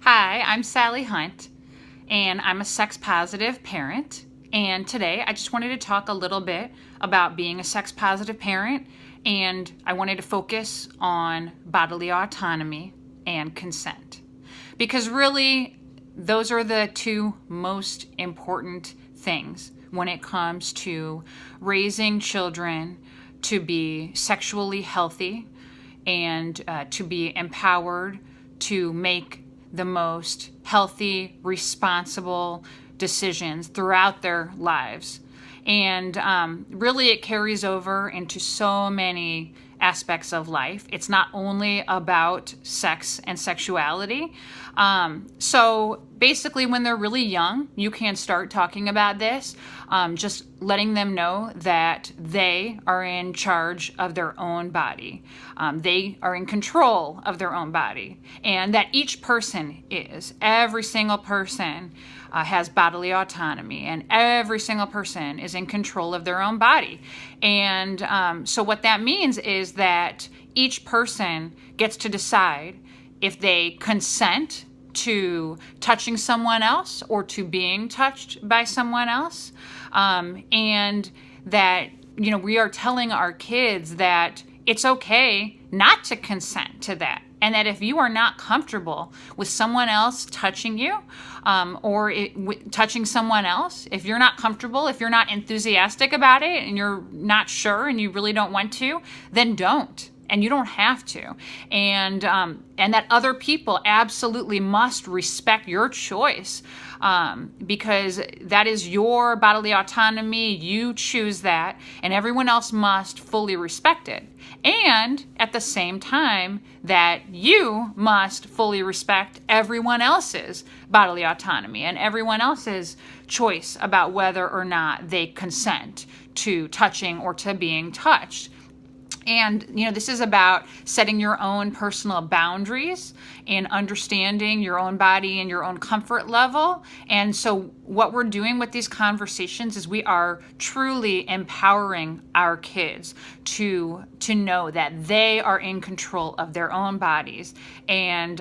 Hi, I'm Sally Hunt, and I'm a sex positive parent. And today I just wanted to talk a little bit about being a sex positive parent, and I wanted to focus on bodily autonomy and consent. Because really, those are the two most important things when it comes to raising children to be sexually healthy and to be empowered to make the most healthy, responsible decisions throughout their lives. And really, it carries over into so many aspects of life. It's not only about sex and sexuality. So basically, when they're really young, you can start talking about this, just letting them know that they are in charge of their own body. They are in control of their own body, and that each person is, every single person has bodily autonomy, and every single person is in control of their own body. And so what that means is that each person gets to decide if they consent to touching someone else or to being touched by someone else. And that, we are telling our kids that it's okay not to consent to that. And that if you are not comfortable with someone else touching you touching someone else, if you're not comfortable, if you're not enthusiastic about it and you're not sure and you really don't want to, then don't. And you don't have to. And that other people absolutely must respect your choice, because that is your bodily autonomy. You choose that, and everyone else must fully respect it. And at the same time, that you must fully respect everyone else's bodily autonomy and everyone else's choice about whether or not they consent to touching or to being touched. And, this is about setting your own personal boundaries and understanding your own body and your own comfort level. And so what we're doing with these conversations is we are truly empowering our kids to know that they are in control of their own bodies. And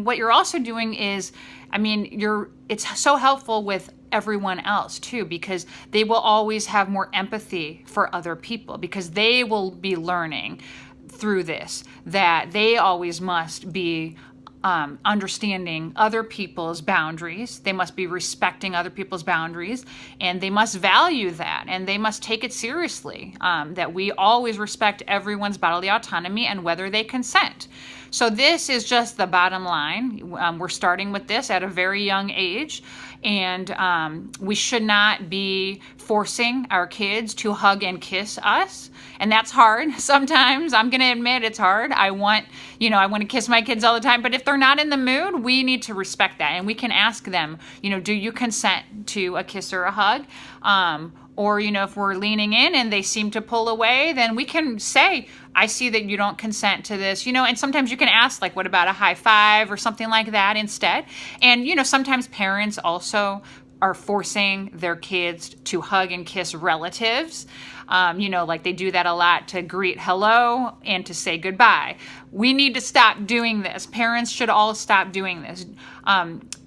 what you're also doing is, it's so helpful with everyone else too, because they will always have more empathy for other people, because they will be learning through this that they always must be understanding other people's boundaries. They must be respecting other people's boundaries, and they must value that, and they must take it seriously, that we always respect everyone's bodily autonomy and whether they consent. So this is just the bottom line. We're starting with this at a very young age, and we should not be forcing our kids to hug and kiss us. And that's hard. Sometimes I'm going to admit it's hard. I want to kiss my kids all the time, but if they're not in the mood, we need to respect that. And we can ask them, do you consent to a kiss or a hug? Or, if we're leaning in and they seem to pull away, then we can say, I see that you don't consent to this, and sometimes you can ask, like, what about a high five or something like that instead? And, sometimes parents also are forcing their kids to hug and kiss relatives. Like they do that a lot to greet hello and to say goodbye. We need to stop doing this. Parents should all stop doing this.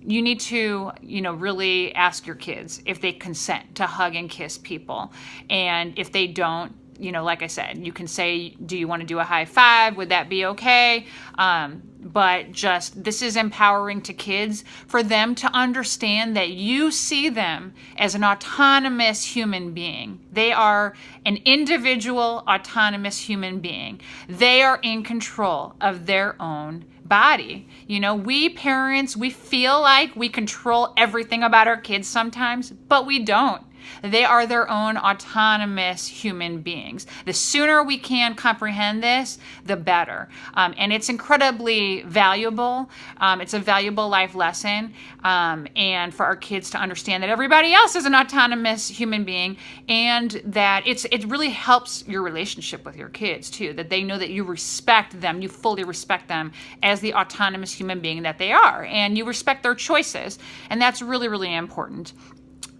You need to, really ask your kids if they consent to hug and kiss people. And if they don't, like I said, you can say, do you want to do a high five? Would that be okay? But this is empowering to kids for them to understand that you see them as an autonomous human being. They are an individual, autonomous human being. They are in control of their own body. We parents, we feel like we control everything about our kids sometimes, but we don't. They are their own autonomous human beings. The sooner we can comprehend this, the better. And it's incredibly valuable. It's a valuable life lesson. And for our kids to understand that everybody else is an autonomous human being, and that it really helps your relationship with your kids too, that they know that you respect them, you fully respect them as the autonomous human being that they are, and you respect their choices. And that's really, really important.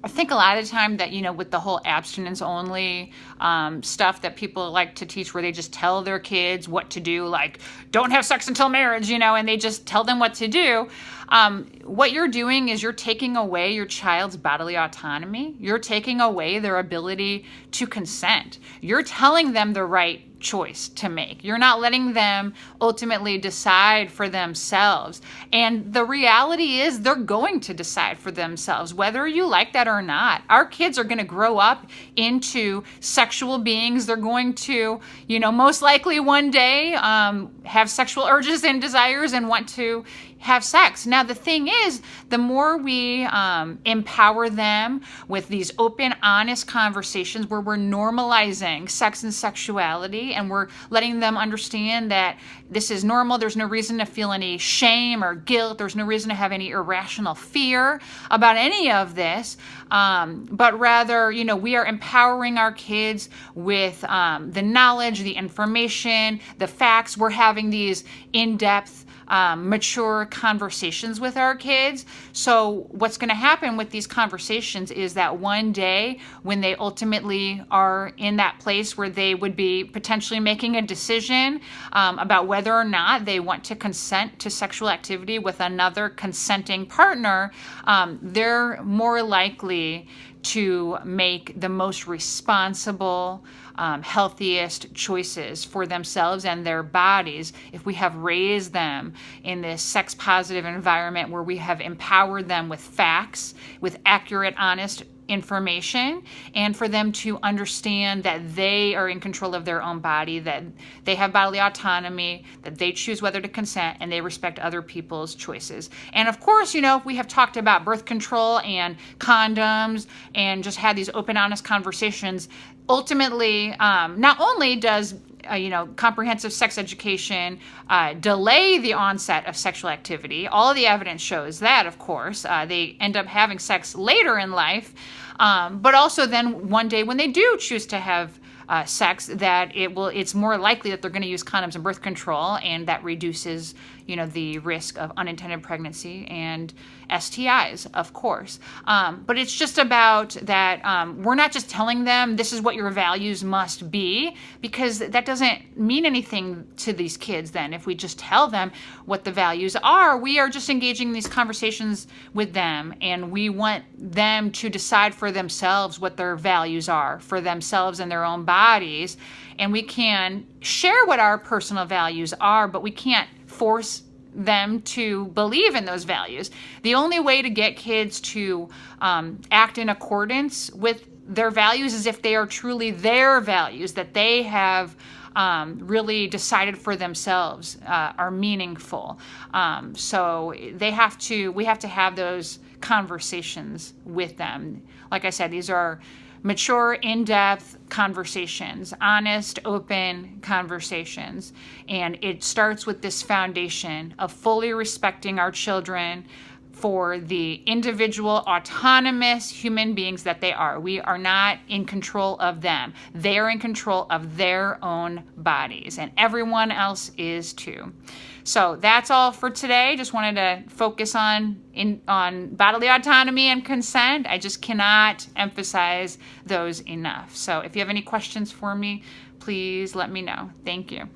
I think a lot of the time that, with the whole abstinence only stuff that people like to teach, where they just tell their kids what to do, like, don't have sex until marriage, and they just tell them what to do. what you're doing is you're taking away your child's bodily autonomy. You're taking away their ability to consent. You're telling them the right choice to make. You're not letting them ultimately decide for themselves. And the reality is they're going to decide for themselves, whether you like that or not. Our kids are going to grow up into sexual beings. They're going to, most likely one day have sexual urges and desires and want to have sex. Now, the thing is, the more we empower them with these open, honest conversations where we're normalizing sex and sexuality and we're letting them understand that this is normal, there's no reason to feel any shame or guilt, there's no reason to have any irrational fear about any of this, but rather, we are empowering our kids with the knowledge, the information, the facts. We're having these in-depth mature conversations with our kids. So what's going to happen with these conversations is that one day when they ultimately are in that place where they would be potentially making a decision about whether or not they want to consent to sexual activity with another consenting partner, they're more likely to make the most responsible, healthiest choices for themselves and their bodies if we have raised them in this sex positive environment where we have empowered them with facts, with accurate, honest information, and for them to understand that they are in control of their own body, that they have bodily autonomy, that they choose whether to consent, and they respect other people's choices. And of course, we have talked about birth control and condoms and just had these open, honest conversations. Ultimately, not only does comprehensive sex education delay the onset of sexual activity. All of the evidence shows that, of course. They end up having sex later in life, but also then one day when they do choose to have sex, that it's more likely that they're going to use condoms and birth control, and that reduces the risk of unintended pregnancy and STIs, of course. But it's just about that we're not just telling them this is what your values must be, because that doesn't mean anything to these kids then. If we just tell them what the values are, we are just engaging in these conversations with them, and we want them to decide for themselves what their values are for themselves and their own bodies. And we can share what our personal values are, but we can't force them to believe in those values. The only way to get kids to act in accordance with their values is if they are truly their values, that they have really decided for themselves are meaningful. So we have to have those conversations with them. Like I said, these are mature, in-depth conversations, honest, open conversations. And it starts with this foundation of fully respecting our children for the individual, autonomous human beings that they are. We are not in control of them. They are in control of their own bodies, and everyone else is too. So that's all for today. Just wanted to focus on bodily autonomy and consent. I just cannot emphasize those enough. So if you have any questions for me, please let me know. Thank you.